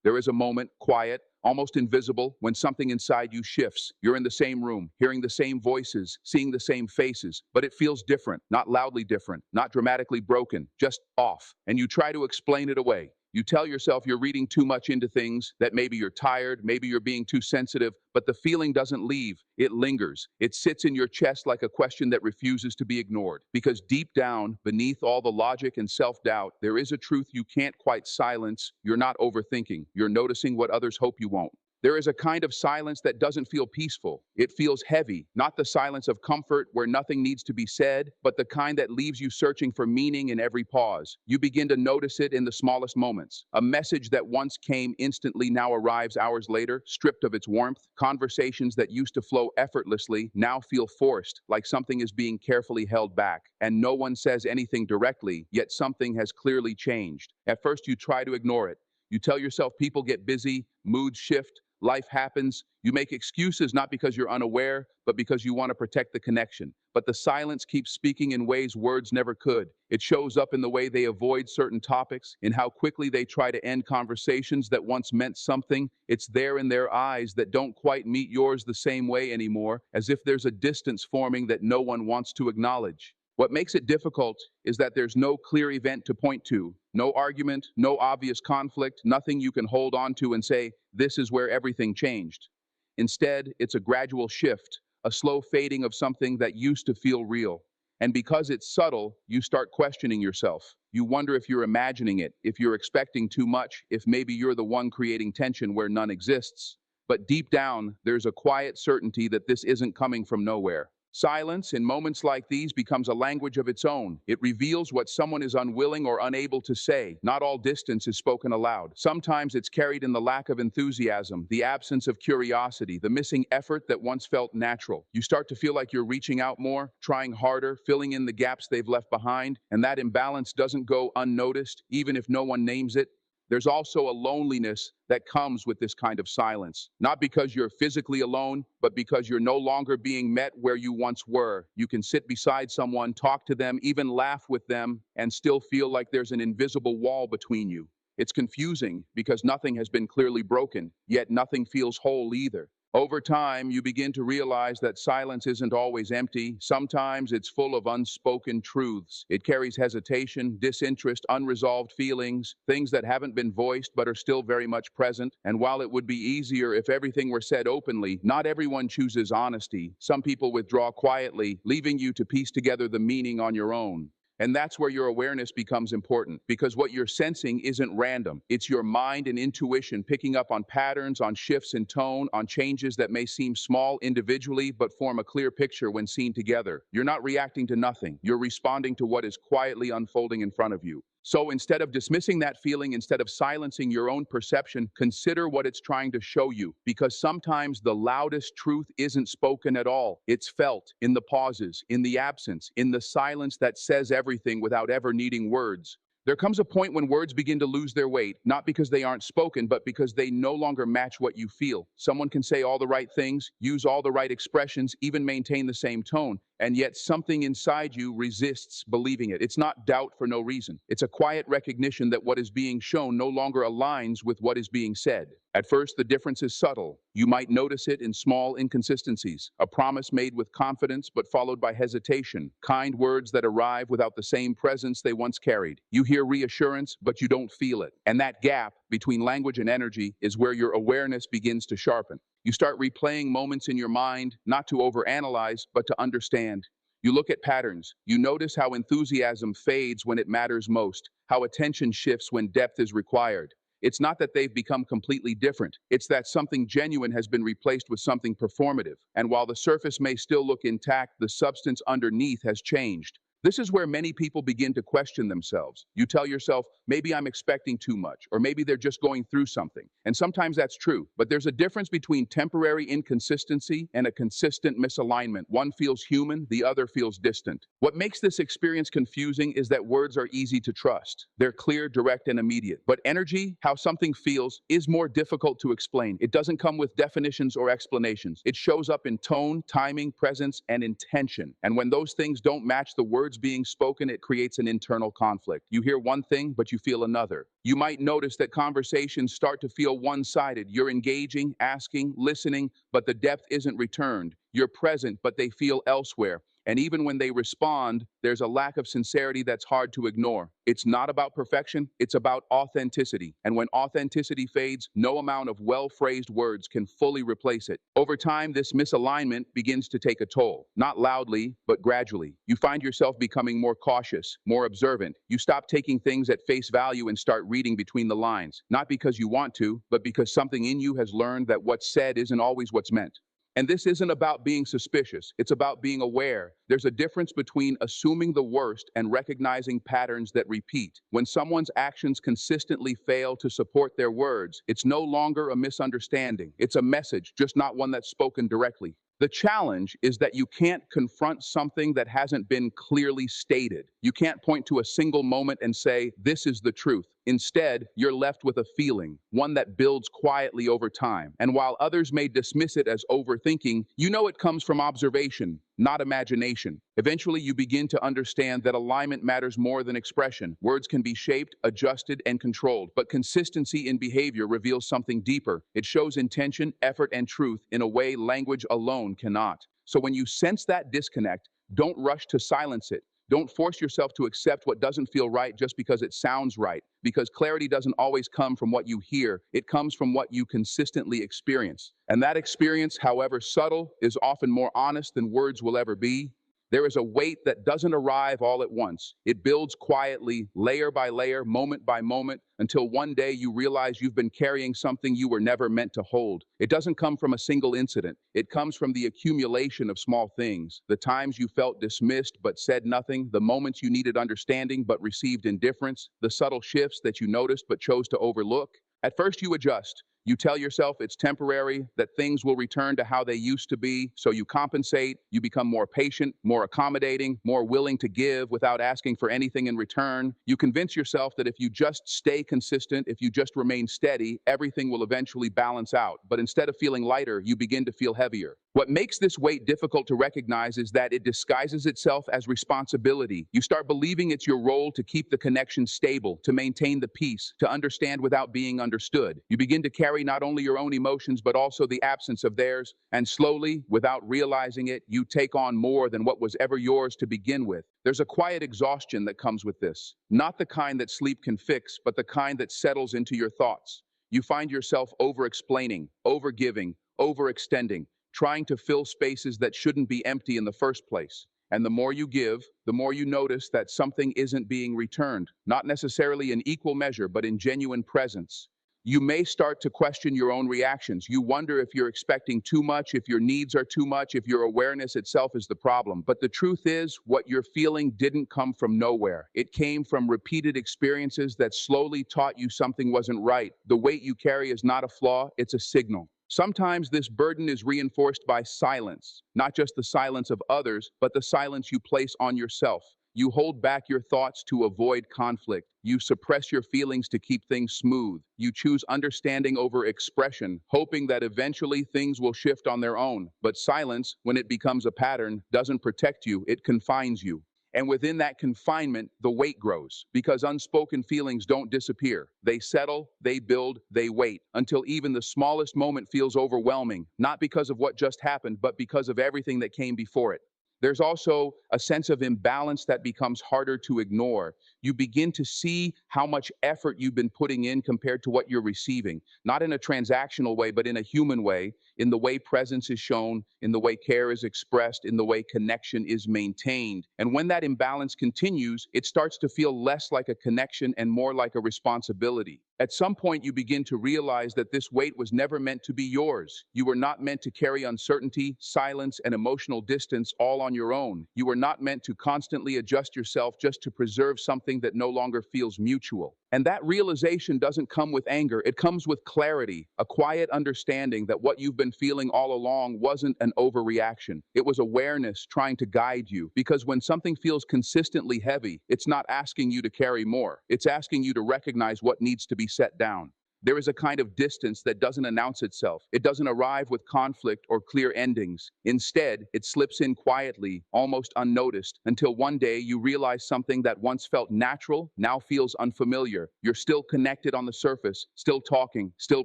There is a moment, quiet, almost invisible, when something inside you shifts. You're in the same room, hearing the same voices, seeing the same faces, but it feels different, not loudly different, not dramatically broken, just off. And you try to explain it away. You tell yourself you're reading too much into things, that maybe you're tired, maybe you're being too sensitive, but the feeling doesn't leave. It lingers. It sits in your chest like a question that refuses to be ignored. Because deep down, beneath all the logic and self-doubt, there is a truth you can't quite silence. You're not overthinking. You're noticing what others hope you won't. There is a kind of silence that doesn't feel peaceful. It feels heavy, not the silence of comfort where nothing needs to be said, but the kind that leaves you searching for meaning in every pause. You begin to notice it in the smallest moments. A message that once came instantly now arrives hours later, stripped of its warmth. Conversations that used to flow effortlessly now feel forced, like something is being carefully held back. And no one says anything directly, yet something has clearly changed. At first, you try to ignore it. You tell yourself people get busy, moods shift, life happens. You make excuses not because you're unaware, but because you want to protect the connection. But the silence keeps speaking in ways words never could. It shows up in the way they avoid certain topics, in how quickly they try to end conversations that once meant something. It's there in their eyes that don't quite meet yours the same way anymore, as if there's a distance forming that no one wants to acknowledge. What makes it difficult is that there's no clear event to point to, no argument, no obvious conflict, nothing you can hold on to and say, this is where everything changed. Instead, it's a gradual shift, a slow fading of something that used to feel real. And because it's subtle, you start questioning yourself. You wonder if you're imagining it, if you're expecting too much, if maybe you're the one creating tension where none exists. But deep down, there's a quiet certainty that this isn't coming from nowhere. Silence, in moments like these, becomes a language of its own. It reveals what someone is unwilling or unable to say. Not all distance is spoken aloud. Sometimes it's carried in the lack of enthusiasm, the absence of curiosity, the missing effort that once felt natural. You start to feel like you're reaching out more, trying harder, filling in the gaps they've left behind, and that imbalance doesn't go unnoticed, even if no one names it. There's also a loneliness that comes with this kind of silence. Not because you're physically alone, but because you're no longer being met where you once were. You can sit beside someone, talk to them, even laugh with them, and still feel like there's an invisible wall between you. It's confusing because nothing has been clearly broken, yet nothing feels whole either. Over time, you begin to realize that silence isn't always empty. Sometimes it's full of unspoken truths. It carries hesitation, disinterest, unresolved feelings, things that haven't been voiced but are still very much present. And while it would be easier if everything were said openly, not everyone chooses honesty. Some people withdraw quietly, leaving you to piece together the meaning on your own. And that's where your awareness becomes important, because what you're sensing isn't random. It's your mind and intuition picking up on patterns, on shifts in tone, on changes that may seem small individually but form a clear picture when seen together. You're not reacting to nothing. You're responding to what is quietly unfolding in front of you. So instead of dismissing that feeling, instead of silencing your own perception, consider what it's trying to show you. Because sometimes the loudest truth isn't spoken at all. It's felt in the pauses, in the absence, in the silence that says everything without ever needing words. There comes a point when words begin to lose their weight, not because they aren't spoken, but because they no longer match what you feel. Someone can say all the right things, use all the right expressions, even maintain the same tone, and yet something inside you resists believing it. It's not doubt for no reason. It's a quiet recognition that what is being shown no longer aligns with what is being said. At first, the difference is subtle. You might notice it in small inconsistencies. A promise made with confidence but followed by hesitation. Kind words that arrive without the same presence they once carried. You hear reassurance, but you don't feel it. And that gap between language and energy is where your awareness begins to sharpen. You start replaying moments in your mind, not to overanalyze, but to understand. You look at patterns. You notice how enthusiasm fades when it matters most, how attention shifts when depth is required. It's not that they've become completely different. It's that something genuine has been replaced with something performative. And while the surface may still look intact, the substance underneath has changed. This is where many people begin to question themselves. You tell yourself, maybe I'm expecting too much, or maybe they're just going through something. And sometimes that's true, but there's a difference between temporary inconsistency and a consistent misalignment. One feels human, the other feels distant. What makes this experience confusing is that words are easy to trust. They're clear, direct, and immediate. But energy, how something feels, is more difficult to explain. It doesn't come with definitions or explanations. It shows up in tone, timing, presence, and intention. And when those things don't match the words words being spoken, it creates an internal conflict. You hear one thing, but you feel another. You might notice that conversations start to feel one-sided. You're engaging, asking, listening, but the depth isn't returned. You're present, but they feel elsewhere. And even when they respond, there's a lack of sincerity that's hard to ignore. It's not about perfection, it's about authenticity. And when authenticity fades, no amount of well-phrased words can fully replace it. Over time, this misalignment begins to take a toll, not loudly, but gradually. You find yourself becoming more cautious, more observant. You stop taking things at face value and start reading between the lines, not because you want to, but because something in you has learned that what's said isn't always what's meant. And this isn't about being suspicious, it's about being aware. There's a difference between assuming the worst and recognizing patterns that repeat. When someone's actions consistently fail to support their words, it's no longer a misunderstanding. It's a message, just not one that's spoken directly. The challenge is that you can't confront something that hasn't been clearly stated. You can't point to a single moment and say, this is the truth. Instead, you're left with a feeling, one that builds quietly over time. And while others may dismiss it as overthinking, you know it comes from observation, not imagination. Eventually, you begin to understand that alignment matters more than expression. Words can be shaped, adjusted, and controlled, but consistency in behavior reveals something deeper. It shows intention, effort, and truth in a way language alone cannot. So when you sense that disconnect, don't rush to silence it. Don't force yourself to accept what doesn't feel right just because it sounds right, because clarity doesn't always come from what you hear, it comes from what you consistently experience. And that experience, however subtle, is often more honest than words will ever be. There is a weight that doesn't arrive all at once. It builds quietly, layer by layer, moment by moment, until one day you realize you've been carrying something you were never meant to hold. It doesn't come from a single incident. It comes from the accumulation of small things. The times you felt dismissed but said nothing, the moments you needed understanding but received indifference, the subtle shifts that you noticed but chose to overlook. At first you adjust. You tell yourself it's temporary, that things will return to how they used to be, so you compensate, you become more patient, more accommodating, more willing to give without asking for anything in return. You convince yourself that if you just stay consistent, if you just remain steady, everything will eventually balance out. But instead of feeling lighter, you begin to feel heavier. What makes this weight difficult to recognize is that it disguises itself as responsibility. You start believing it's your role to keep the connection stable, to maintain the peace, to understand without being understood. You begin to carry not only your own emotions, but also the absence of theirs. And slowly, without realizing it, you take on more than what was ever yours to begin with. There's a quiet exhaustion that comes with this. Not the kind that sleep can fix, but the kind that settles into your thoughts. You find yourself over-explaining, over-giving, overextending, trying to fill spaces that shouldn't be empty in the first place. And the more you give, the more you notice that something isn't being returned, not necessarily in equal measure, but in genuine presence. You may start to question your own reactions. You wonder if you're expecting too much, if your needs are too much, if your awareness itself is the problem. But the truth is, what you're feeling didn't come from nowhere. It came from repeated experiences that slowly taught you something wasn't right. The weight you carry is not a flaw, it's a signal. Sometimes this burden is reinforced by silence, not just the silence of others, but the silence you place on yourself. You hold back your thoughts to avoid conflict. You suppress your feelings to keep things smooth. You choose understanding over expression, hoping that eventually things will shift on their own. But silence, when it becomes a pattern, doesn't protect you, it confines you. And within that confinement, the weight grows, because unspoken feelings don't disappear. They settle, they build, they wait, until even the smallest moment feels overwhelming, not because of what just happened, but because of everything that came before it. There's also a sense of imbalance that becomes harder to ignore. You begin to see how much effort you've been putting in compared to what you're receiving, not in a transactional way, but in a human way, in the way presence is shown, in the way care is expressed, in the way connection is maintained. And when that imbalance continues, it starts to feel less like a connection and more like a responsibility. At some point, you begin to realize that this weight was never meant to be yours. You were not meant to carry uncertainty, silence, and emotional distance all on your own. You were not meant to constantly adjust yourself just to preserve something that no longer feels mutual. And that realization doesn't come with anger, it comes with clarity, a quiet understanding that what you've been feeling all along wasn't an overreaction. It was awareness trying to guide you. Because when something feels consistently heavy, it's not asking you to carry more. It's asking you to recognize what needs to be set down. There is a kind of distance that doesn't announce itself. It doesn't arrive with conflict or clear endings. Instead, it slips in quietly, almost unnoticed, until one day you realize something that once felt natural now feels unfamiliar. You're still connected on the surface, still talking, still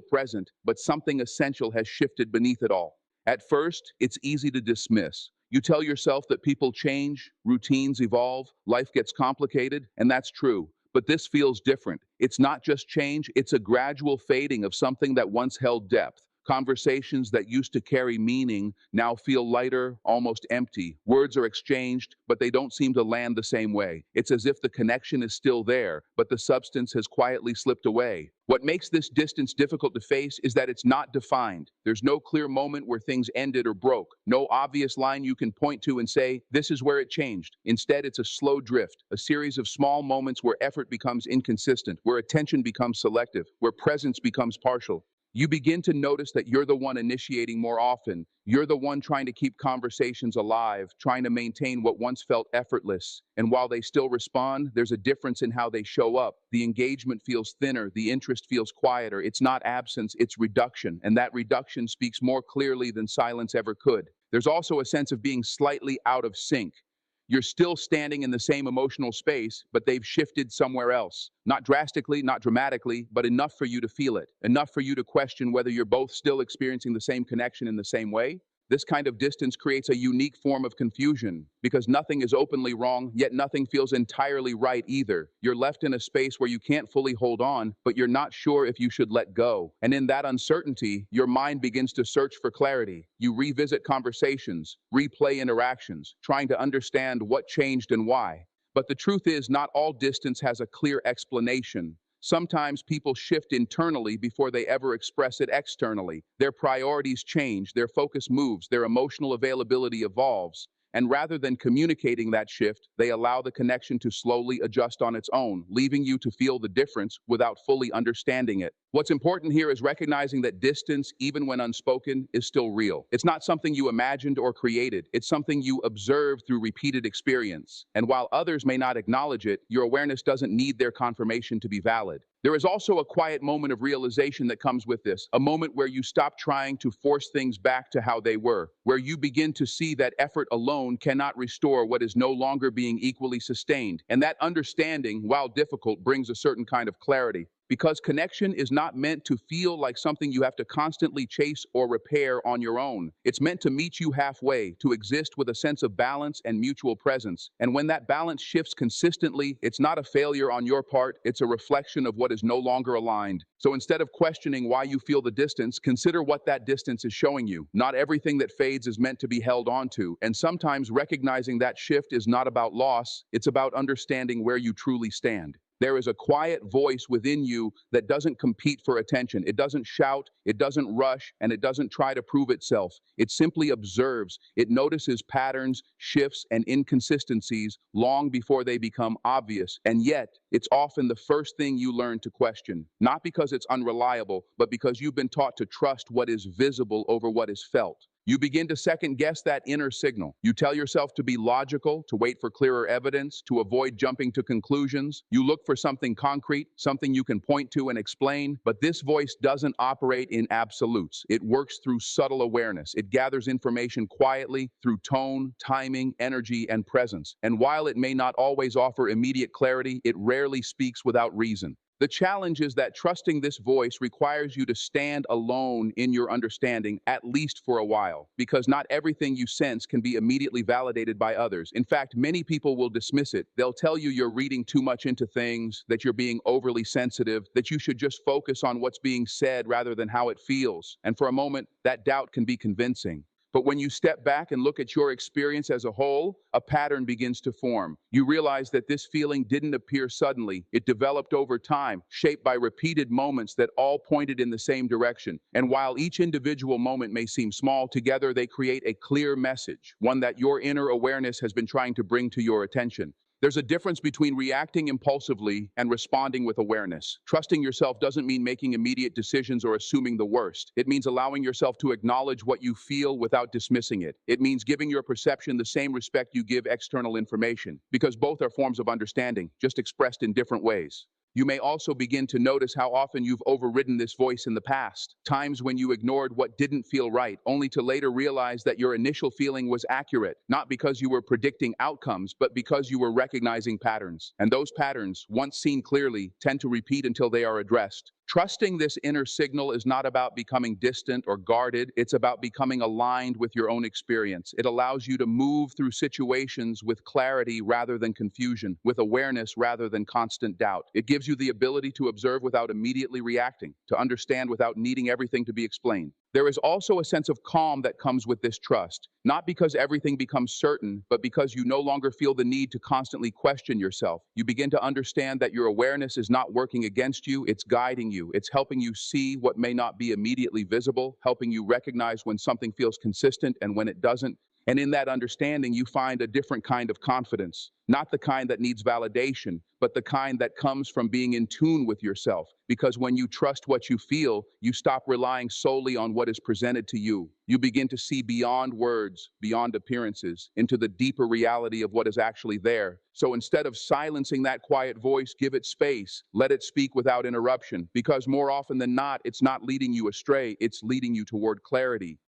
present, but something essential has shifted beneath it all. At first, it's easy to dismiss. You tell yourself that people change, routines evolve, life gets complicated, and that's true. But this feels different. It's not just change, it's a gradual fading of something that once held depth. Conversations that used to carry meaning now feel lighter, almost empty. Words are exchanged, but they don't seem to land the same way. It's as if the connection is still there, but the substance has quietly slipped away. What makes this distance difficult to face is that it's not defined. There's no clear moment where things ended or broke, no obvious line you can point to and say, this is where it changed. Instead, it's a slow drift, a series of small moments where effort becomes inconsistent, where attention becomes selective, where presence becomes partial. You begin to notice that you're the one initiating more often. You're the one trying to keep conversations alive, trying to maintain what once felt effortless. And while they still respond, there's a difference in how they show up. The engagement feels thinner, the interest feels quieter. It's not absence, it's reduction. And that reduction speaks more clearly than silence ever could. There's also a sense of being slightly out of sync. You're still standing in the same emotional space, but they've shifted somewhere else. Not drastically, not dramatically, but enough for you to feel it. Enough for you to question whether you're both still experiencing the same connection in the same way. This kind of distance creates a unique form of confusion because nothing is openly wrong, yet nothing feels entirely right either. You're left in a space where you can't fully hold on, but you're not sure if you should let go. And in that uncertainty, your mind begins to search for clarity. You revisit conversations, replay interactions, trying to understand what changed and why. But the truth is, not all distance has a clear explanation. Sometimes people shift internally before they ever express it externally. Their priorities change, their focus moves, their emotional availability evolves. And rather than communicating that shift, they allow the connection to slowly adjust on its own, leaving you to feel the difference without fully understanding it. What's important here is recognizing that distance, even when unspoken, is still real. It's not something you imagined or created. It's something you observe through repeated experience. And while others may not acknowledge it, your awareness doesn't need their confirmation to be valid. There is also a quiet moment of realization that comes with this, a moment where you stop trying to force things back to how they were, where you begin to see that effort alone cannot restore what is no longer being equally sustained. And that understanding, while difficult, brings a certain kind of clarity. Because connection is not meant to feel like something you have to constantly chase or repair on your own. It's meant to meet you halfway, to exist with a sense of balance and mutual presence. And when that balance shifts consistently, it's not a failure on your part, it's a reflection of what is no longer aligned. So instead of questioning why you feel the distance, consider what that distance is showing you. Not everything that fades is meant to be held onto, and sometimes recognizing that shift is not about loss, it's about understanding where you truly stand. There is a quiet voice within you that doesn't compete for attention. It doesn't shout, it doesn't rush, and it doesn't try to prove itself. It simply observes. It notices patterns, shifts, and inconsistencies long before they become obvious. And yet, it's often the first thing you learn to question. Not because it's unreliable, but because you've been taught to trust what is visible over what is felt. You begin to second guess that inner signal. You tell yourself to be logical, to wait for clearer evidence, to avoid jumping to conclusions. You look for something concrete, something you can point to and explain. But this voice doesn't operate in absolutes. It works through subtle awareness. It gathers information quietly through tone, timing, energy, and presence. And while it may not always offer immediate clarity, it rarely speaks without reason. The challenge is that trusting this voice requires you to stand alone in your understanding, at least for a while, because not everything you sense can be immediately validated by others. In fact, many people will dismiss it. They'll tell you you're reading too much into things, that you're being overly sensitive, that you should just focus on what's being said rather than how it feels. And for a moment, that doubt can be convincing. But when you step back and look at your experience as a whole, a pattern begins to form. You realize that this feeling didn't appear suddenly. It developed over time, shaped by repeated moments that all pointed in the same direction. And while each individual moment may seem small, together they create a clear message, one that your inner awareness has been trying to bring to your attention. There's a difference between reacting impulsively and responding with awareness. Trusting yourself doesn't mean making immediate decisions or assuming the worst. It means allowing yourself to acknowledge what you feel without dismissing it. It means giving your perception the same respect you give external information, because both are forms of understanding, just expressed in different ways. You may also begin to notice how often you've overridden this voice in the past, times when you ignored what didn't feel right, only to later realize that your initial feeling was accurate, not because you were predicting outcomes, but because you were recognizing patterns. And those patterns, once seen clearly, tend to repeat until they are addressed. Trusting this inner signal is not about becoming distant or guarded, it's about becoming aligned with your own experience. It allows you to move through situations with clarity rather than confusion, with awareness rather than constant doubt. It gives you the ability to observe without immediately reacting, to understand without needing everything to be explained. There is also a sense of calm that comes with this trust, not because everything becomes certain, but because you no longer feel the need to constantly question yourself. You begin to understand that your awareness is not working against you, it's guiding you. It's helping you see what may not be immediately visible, helping you recognize when something feels consistent and when it doesn't. And in that understanding, you find a different kind of confidence, not the kind that needs validation, but the kind that comes from being in tune with yourself. Because when you trust what you feel, you stop relying solely on what is presented to you. You begin to see beyond words, beyond appearances, into the deeper reality of what is actually there. So instead of silencing that quiet voice, give it space. Let it speak without interruption. Because more often than not, it's not leading you astray, it's leading you toward clarity.